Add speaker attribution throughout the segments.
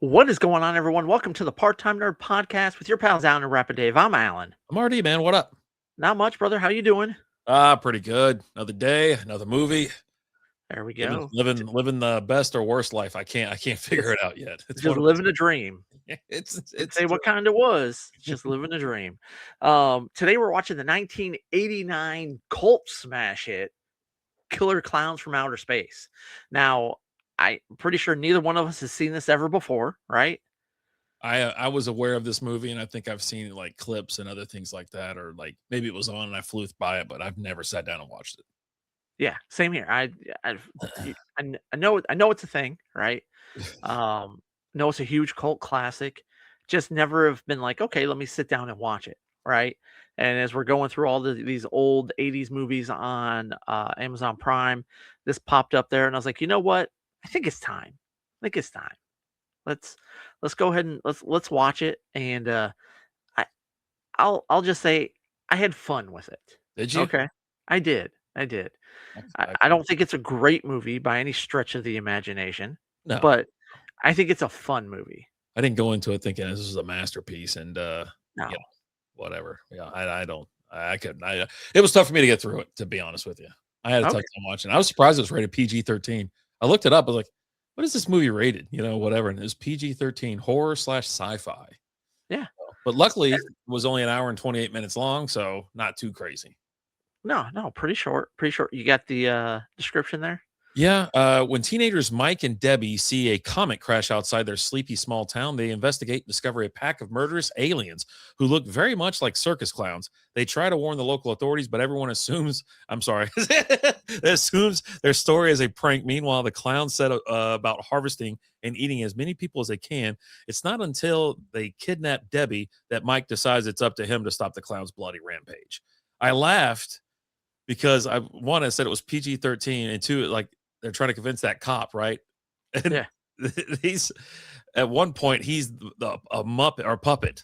Speaker 1: What is going on, everyone? Welcome to the Part-Time Nerd Podcast with your pals Alan and Rapid Dave. I'm Alan.
Speaker 2: I'm RD, man. What up?
Speaker 1: Not much, brother. How you doing?
Speaker 2: Pretty good. Another day, another movie.
Speaker 1: There we
Speaker 2: Living,
Speaker 1: go.
Speaker 2: living the best or worst life. I can't figure it out yet. It's
Speaker 1: Just
Speaker 2: one of
Speaker 1: living a dream.
Speaker 2: it's
Speaker 1: Say what kind it was. Just living a dream. Today we're watching the 1989 cult smash hit, Killer Klowns from Outer Space. Now, I'm pretty sure neither one of us has seen this ever before, right?
Speaker 2: I was aware of this movie, and I think I've seen like clips and other things like that, or like maybe it was on and I flew by it, but I've never sat down and watched it.
Speaker 1: Yeah, same here. I know it's a thing, right? Know it's a huge cult classic. Just never have been like, okay, let me sit down and watch it, right? And as we're going through all these old 80s movies on Amazon Prime, this popped up there, and I was like, you know what? I think it's time. I think it's time. Let's go ahead and let's watch it. And I I'll just say I had fun with it.
Speaker 2: Did you?
Speaker 1: Okay, I did. I did. I
Speaker 2: I
Speaker 1: don't think it's a great movie by any stretch of the imagination,
Speaker 2: No,
Speaker 1: but I think it's a fun movie.
Speaker 2: I didn't go into it thinking this was a masterpiece, and
Speaker 1: No.
Speaker 2: whatever. Yeah, I don't. I couldn't. It was tough for me to get through it. To be honest with you, I had a tough
Speaker 1: Okay.
Speaker 2: time watching. I was surprised it was rated PG-13. I looked it up. I was like, "What is this movie rated?" Whatever. And it was PG-13 horror/sci-fi.
Speaker 1: Yeah.
Speaker 2: But luckily, it was only an hour and 28 minutes long, so not too crazy.
Speaker 1: No, pretty short. Pretty short. You got the description there?
Speaker 2: Yeah, when teenagers Mike and Debbie see a comet crash outside their sleepy small town, they investigate and discover a pack of murderous aliens who look very much like circus clowns. They try to warn the local authorities, but everyone assumes, I'm sorry, assumes their story is a prank. Meanwhile, the clowns set about harvesting and eating as many people as they can. It's not until they kidnap Debbie that Mike decides it's up to him to stop the clown's bloody rampage. I laughed because I said it was PG-13, and two, like, they're trying to convince that cop, right? And
Speaker 1: Yeah.
Speaker 2: he's at one point he's a muppet or puppet.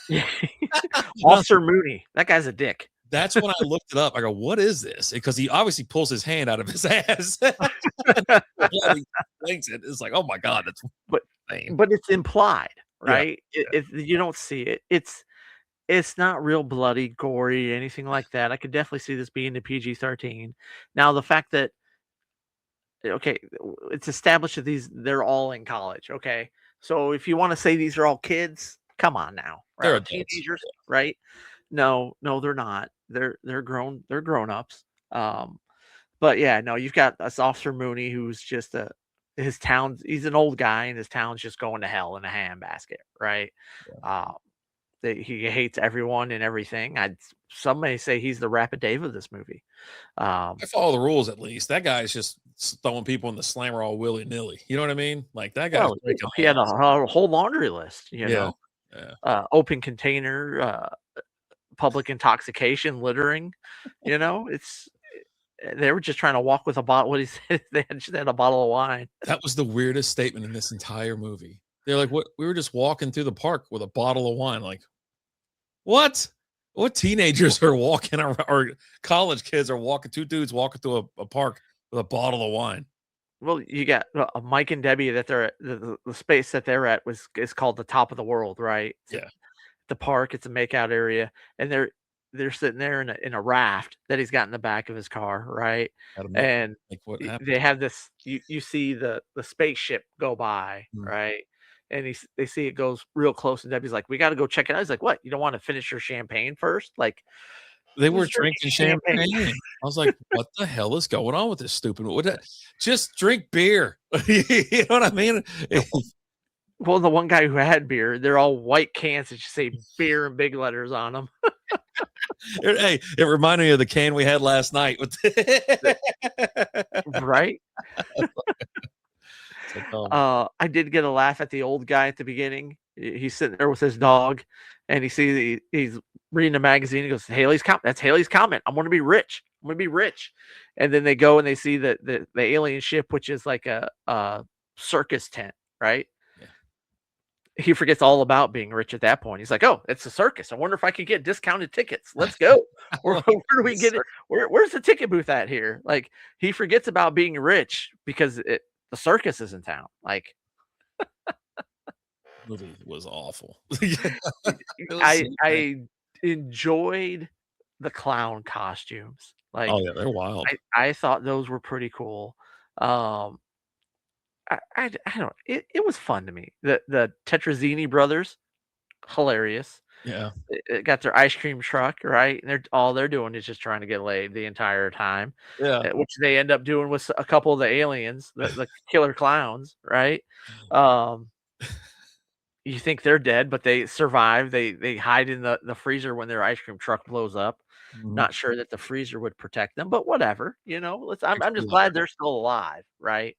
Speaker 1: Yeah.
Speaker 2: You know,
Speaker 1: Officer Mooney. That guy's a dick.
Speaker 2: that's when I looked it up. I go, "What is this?" Because he obviously pulls his hand out of his ass. While he explains it, it's like, "Oh my god, that's
Speaker 1: But
Speaker 2: lame."
Speaker 1: but it's implied,
Speaker 2: Yeah,
Speaker 1: right? You don't see it. It's not real bloody, gory, anything like that. I could definitely see this being the PG-13. Now, the fact that okay, it's established that they're all in college, okay? So if you wanna say these are all kids, come on now,
Speaker 2: they're
Speaker 1: right?
Speaker 2: adults.
Speaker 1: Teenagers, right? No, they're not. They're grown-ups. But yeah, no, you've got this Officer Mooney who's just he's an old guy and his town's just going to hell in a handbasket, right?
Speaker 2: Yeah.
Speaker 1: Um, he hates everyone and everything. Some may say he's the Rapid Dave of this movie.
Speaker 2: I follow the rules at least. That guy's just throwing people in the slammer all willy nilly. You know what I mean? Like that guy's
Speaker 1: Well,
Speaker 2: breaking
Speaker 1: he had
Speaker 2: laws.
Speaker 1: a whole laundry list,
Speaker 2: Yeah, yeah.
Speaker 1: open container, public intoxication, littering, they were just trying to walk with a bottle. What he said, just had a bottle of wine.
Speaker 2: That was the weirdest statement in this entire movie. They're like, "What? We were just walking through the park with a bottle of wine." Like, what? What teenagers are walking around, or college kids are walking? Two dudes walking through a park with a bottle of wine.
Speaker 1: Well, you got Mike and Debbie that they're at the space that they're at is called the top of the world, right?
Speaker 2: Yeah.
Speaker 1: The park, it's a makeout area, and they're sitting there in a raft that he's got in the back of his car, right? And
Speaker 2: Like, what happened?
Speaker 1: they have this. You see the spaceship go by,
Speaker 2: Mm.
Speaker 1: right? And they see it goes real close, and Debbie's like, "We got to go check it out." He's like, "What? You don't want to finish your champagne first? Like,
Speaker 2: They were
Speaker 1: who's drinking
Speaker 2: drinking
Speaker 1: champagne?"
Speaker 2: champagne. I was like, "What the hell is going on with this stupid? Just drink beer." You know what I mean?
Speaker 1: Well, the one guy who had beer, they're all white cans that just say beer in big letters on them.
Speaker 2: Hey, it reminded me of the can we had last night with
Speaker 1: Right?
Speaker 2: It's like, oh,
Speaker 1: I did get a laugh at the old guy at the beginning. He's sitting there with his dog, and he sees he's reading a magazine. He goes, "Haley's comment. That's Haley's comment. I'm going to be rich. I'm going to be rich." And then they go and they see the alien ship, which is like a circus tent, right?
Speaker 2: yeah.
Speaker 1: He forgets all about being rich at that point. He's like, "Oh, it's a circus. I wonder if I could get discounted tickets. Let's go. Where do we get it? Where's the ticket booth at here?" Like he forgets about being rich because the circus is in town. Like
Speaker 2: movie was awful. Yeah,
Speaker 1: Y
Speaker 2: it was
Speaker 1: I
Speaker 2: so bad.
Speaker 1: I enjoyed the clown costumes.
Speaker 2: Oh,
Speaker 1: Like,
Speaker 2: yeah, they're wild.
Speaker 1: I thought those were pretty cool. Um, I don't it was fun to me. The Tetrazzini brothers, hilarious.
Speaker 2: Yeah,
Speaker 1: Got their ice cream truck, right? And they're doing is just trying to get laid the entire time,
Speaker 2: yeah.
Speaker 1: which they end up doing with a couple of the aliens, the killer clowns, right? Um, you think they're dead, but they survive. They hide in the freezer when their ice cream truck blows up.
Speaker 2: Mhm.
Speaker 1: Not sure that the freezer would protect them, but whatever, you know. I'm
Speaker 2: Extra
Speaker 1: just glad
Speaker 2: life.
Speaker 1: they're still alive, right?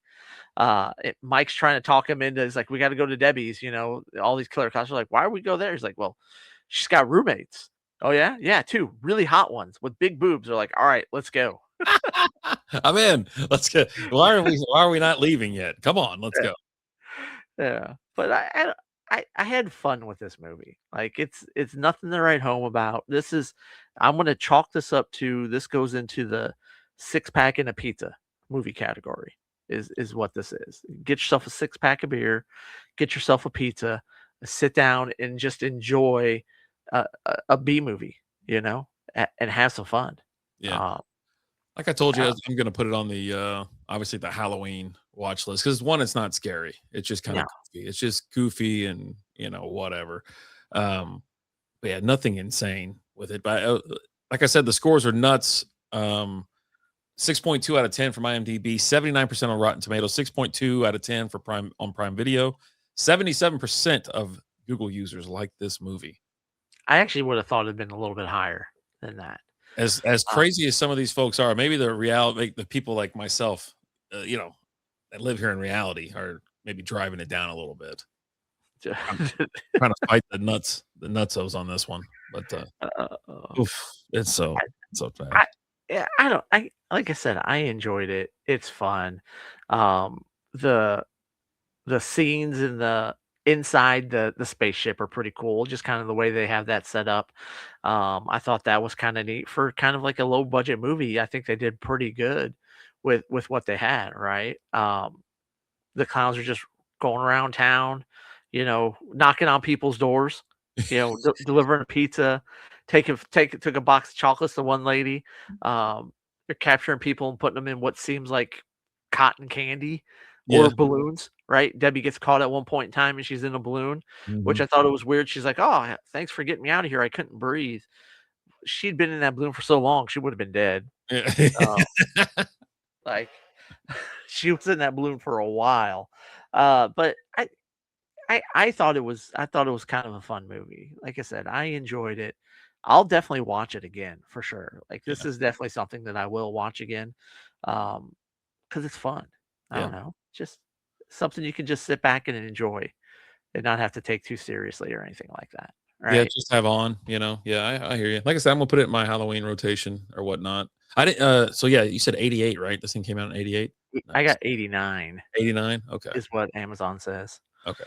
Speaker 1: Mike's trying to talk him into. He's like, "We got to go to Debbie's." You know, all these killer clowns are like, "Why would we go there?" He's like, "Well, she's got roommates." "Oh yeah, yeah, two really hot ones with big boobs." They're like, "All right, let's go."
Speaker 2: I'm in. Let's get why are we not leaving yet? Come on, let's go.
Speaker 1: Yeah, but I had fun with this movie. Like, it's nothing to write home about. I'm gonna chalk this up to this goes into the six-pack and a pizza movie category, is what this is. Get yourself a six-pack of beer, get yourself a pizza, sit down and just enjoy a B movie, you know, and have some fun.
Speaker 2: Yeah.
Speaker 1: Um,
Speaker 2: Like I told you,
Speaker 1: uh,
Speaker 2: I'm gonna put it on the, obviously the Halloween watch list because 1, it's not scary. It's just kinda
Speaker 1: no,
Speaker 2: goofy. It's just goofy and, whatever. Um, but yeah, nothing insane with it. But, like I said, the scores are nuts. 6.2 out of 10 from IMDb, 79% on Rotten Tomatoes, 6.2 out of 10 for Prime Video. 77% of Google users like this movie.
Speaker 1: I actually would have thought it'd been a little bit higher than that.
Speaker 2: As
Speaker 1: Uh,
Speaker 2: crazy as some of these folks are, maybe the reality, like the people like myself, that live here in reality are maybe driving it down a little bit. I'm trying to fight the nutsos on this one, but,
Speaker 1: uh,
Speaker 2: oof, it's so bad.
Speaker 1: I yeah, I don't I like I said, I enjoyed it. It's fun. Um, the the scenes in the inside the spaceship are pretty cool, just kind of the way they have that set up. I thought that was kind of neat for kind of like a low budget movie. I think they did pretty good with what they had, right? The clowns are just going around town, you know, knocking on people's doors, you know, delivering a pizza, took a box of chocolates to one lady. They're capturing people and putting them in what seems like cotton candy or
Speaker 2: Yeah,
Speaker 1: balloons, right? Debbie gets caught at one point in time and she's in a balloon, which
Speaker 2: mhm.
Speaker 1: I thought it was weird. She's like, "Oh, thanks for getting me out of here. I couldn't breathe." She'd been in that balloon for so long, she would have been dead. Uh, like she was in that balloon for a while. But I thought it was kind of a fun movie. Like I said, I enjoyed it. I'll definitely watch it again for sure. Like this
Speaker 2: Yeah,
Speaker 1: is definitely something that I will watch again. Because it's fun. I
Speaker 2: yeah.
Speaker 1: don't know. Just something you can just sit back and enjoy and not have to take too seriously or anything like that.
Speaker 2: Yeah,
Speaker 1: Right.
Speaker 2: just have on, Yeah, I hear you. Like I said, I'm gonna put it in my Halloween rotation or whatnot. I didn't so yeah, you said 88, right? This thing came out in 88?
Speaker 1: I
Speaker 2: Nice.
Speaker 1: got 89
Speaker 2: 89? Okay,
Speaker 1: is what Amazon says
Speaker 2: okay.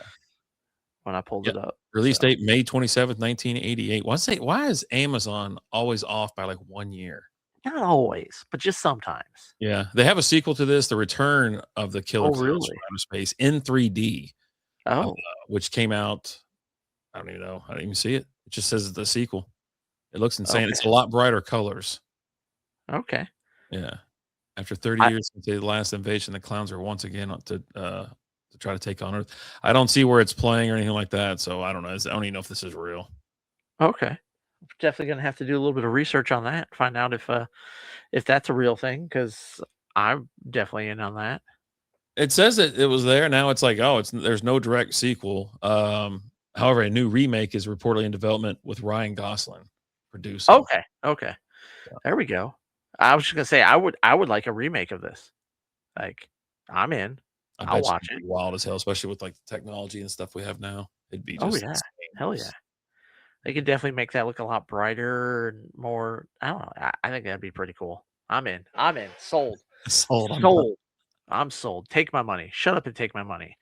Speaker 1: when I pulled
Speaker 2: Yeah.
Speaker 1: it up.
Speaker 2: Release
Speaker 1: So
Speaker 2: date May 27th, 1988. Why is Amazon always off by, like, 1 year?
Speaker 1: not always, but just sometimes.
Speaker 2: Yeah, they have a sequel to this, The Return of the Killer
Speaker 1: Oh,
Speaker 2: Clowns from
Speaker 1: really?
Speaker 2: Outer Space in 3D, uh,
Speaker 1: Oh,
Speaker 2: which came out I don't even know. I didn't even see it. It just says it's the sequel. It looks insane.
Speaker 1: okay.
Speaker 2: It's a lot brighter colors.
Speaker 1: Okay.
Speaker 2: Yeah. After 30
Speaker 1: I
Speaker 2: years since the last invasion, the clowns are once again to try to take on Earth. I don't see where it's playing or anything like that, so I don't know. I don't even know if this is real.
Speaker 1: Okay. Definitely gonna have to do a little bit of research on that, find out if that's a real thing, because I'm definitely in on that.
Speaker 2: It says that it was there. Now it's like, oh, there's no direct sequel. However, a new remake is reportedly in development with Ryan Gosling producing.
Speaker 1: Okay, okay.
Speaker 2: Yeah.
Speaker 1: There we go. I was just gonna say I would like a remake of this. Like, I'm in.
Speaker 2: I
Speaker 1: I'll
Speaker 2: bet you
Speaker 1: watch
Speaker 2: it'd
Speaker 1: it.
Speaker 2: be wild as hell, especially with like the technology and stuff we have now. It'd be
Speaker 1: Oh
Speaker 2: just
Speaker 1: yeah. Hell yeah.
Speaker 2: insane.
Speaker 1: They could definitely make that look a lot brighter and more I don't know. I think that'd be pretty cool. I'm in. I'm in. Sold.
Speaker 2: Sold on that.
Speaker 1: Sold. I'm sold. Take my money. Shut up and take my money.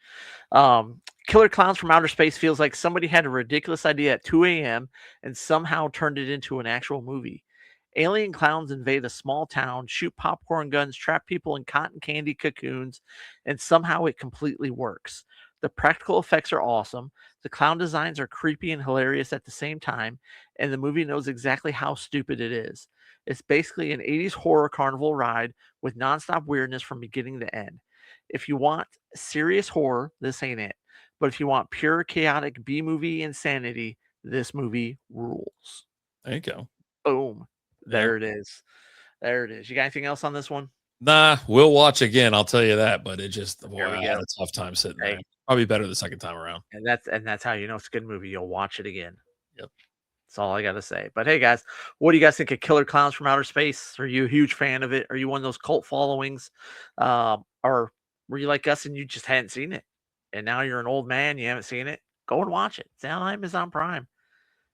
Speaker 1: Killer Clowns from Outer Space feels like somebody had a ridiculous idea at 2 a.m. and somehow turned it into an actual movie. Alien clowns invade a small town, shoot popcorn guns, trap people in cotton candy cocoons, and somehow it completely works. The practical effects are awesome. The clown designs are creepy and hilarious at the same time, and the movie knows exactly how stupid it is. It's basically an 80s horror carnival ride with nonstop weirdness from beginning to end. If you want serious horror, this ain't it. But if you want pure chaotic B movie insanity, this movie rules.
Speaker 2: There you go.
Speaker 1: Boom.
Speaker 2: Yeah.
Speaker 1: There it is. There it is. You got anything else on this one?
Speaker 2: Nah, we'll watch again. I'll tell you that. But it just,
Speaker 1: There
Speaker 2: boy,
Speaker 1: we
Speaker 2: I had
Speaker 1: go.
Speaker 2: a tough time sitting there.
Speaker 1: Hey,
Speaker 2: Probably better the second time around.
Speaker 1: and that's how you know it's a good movie. You'll watch it again.
Speaker 2: Yep.
Speaker 1: That's all I gotta say. But hey, guys, what do you guys think of Killer Clowns from Outer Space? Are you a huge fan of it? Are you one of those cult followings, or were you like us and you just hadn't seen it, and now you're an old man, you haven't seen it? Go and watch it. It's on Amazon Prime.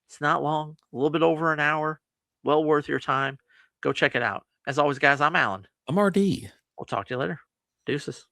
Speaker 1: It's not long, a little bit over an hour. Well worth your time. Go check it out. As always, guys, I'm Alan.
Speaker 2: I'm RD.
Speaker 1: We'll talk to you later. Deuces.